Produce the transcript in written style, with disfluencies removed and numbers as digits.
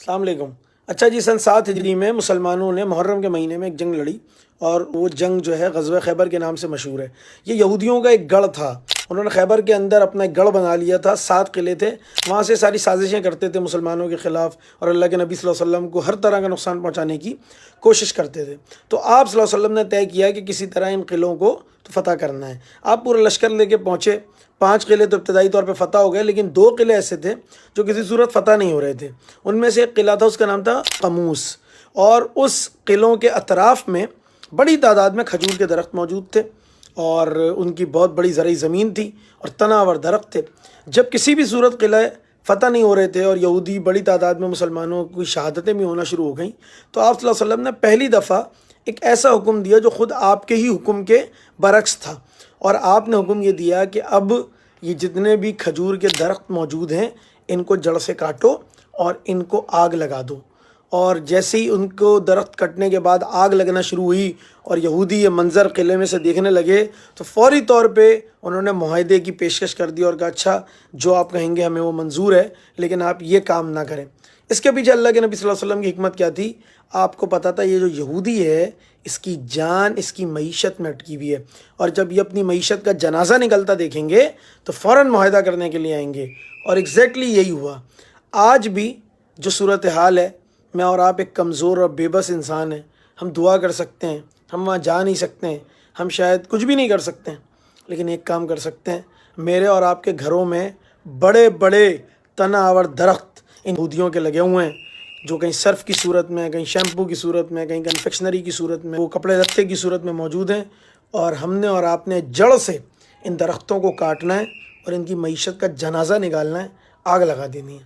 السلام علیکم۔ اچھا جی، سن 7 ہجری میں مسلمانوں نے محرم کے مہینے میں ایک جنگ لڑی، اور وہ جنگ جو ہے غزوہ خیبر کے نام سے مشہور ہے۔ یہ یہودیوں کا ایک گڑھ تھا، انہوں نے خیبر کے اندر اپنا ایک گڑھ بنا لیا تھا، 7 قلعے تھے، وہاں سے ساری سازشیں کرتے تھے مسلمانوں کے خلاف، اور اللہ کے نبی صلی اللہ علیہ وسلم کو ہر طرح کا نقصان پہنچانے کی کوشش کرتے تھے۔ تو آپ صلی اللہ علیہ وسلم نے طے کیا کہ کسی طرح ان قلعوں کو فتح کرنا ہے۔ آپ پورا لشکر لے کے پہنچے، 5 قلعے تو ابتدائی طور پہ فتح ہو گئے، لیکن 2 قلعے ایسے تھے جو کسی صورت فتح نہیں ہو رہے تھے۔ ان میں سے ایک قلعہ تھا، اس کا نام تھا قموس، اور اس قلعوں کے اطراف میں بڑی تعداد میں کھجور کے درخت موجود تھے، اور ان کی بہت بڑی زرعی زمین تھی اور تناور درخت تھے۔ جب کسی بھی صورت قلعہ فتح نہیں ہو رہے تھے اور یہودی بڑی تعداد میں مسلمانوں کی شہادتیں بھی ہونا شروع ہو گئیں، تو آپ صلی اللہ علیہ وسلم نے پہلی دفعہ ایک ایسا حکم دیا جو خود آپ کے ہی حکم کے برعکس تھا، اور آپ نے حکم یہ دیا کہ اب یہ جتنے بھی کھجور کے درخت موجود ہیں ان کو جڑ سے کاٹو اور ان کو آگ لگا دو۔ اور جیسے ہی ان کو درخت کٹنے کے بعد آگ لگنا شروع ہوئی اور یہودی یہ منظر قلعے میں سے دیکھنے لگے، تو فوری طور پہ انہوں نے معاہدے کی پیشکش کر دی اور کہا اچھا جو آپ کہیں گے ہمیں وہ منظور ہے، لیکن آپ یہ کام نہ کریں۔ اس کے پیچھے اللہ کے نبی صلی اللہ علیہ وسلم کی حکمت کیا تھی؟ آپ کو پتہ تھا یہ جو یہودی ہے اس کی جان اس کی معیشت میں اٹکی ہوئی ہے، اور جب یہ اپنی معیشت کا جنازہ نکلتا دیکھیں گے تو فوراً معاہدہ کرنے کے لیے آئیں گے، اور ایگزیکٹلی یہی ہوا۔ آج بھی جو صورتحال ہے، میں اور آپ ایک کمزور اور بے بس انسان ہیں، ہم دعا کر سکتے ہیں، ہم وہاں جا نہیں سکتے ہیں، ہم شاید کچھ بھی نہیں کر سکتے ہیں، لیکن ایک کام کر سکتے ہیں، میرے اور آپ کے گھروں میں بڑے بڑے تنا آور درخت ان یہودیوں کے لگے ہوئے ہیں، جو کہیں صرف کی صورت میں، کہیں شیمپو کی صورت میں، کہیں کنفیکشنری کی صورت میں، وہ کپڑے لتے کی صورت میں موجود ہیں، اور ہم نے اور آپ نے جڑ سے ان درختوں کو کاٹنا ہے اور ان کی معیشت کا جنازہ نکالنا ہے، آگ لگا دینی ہے۔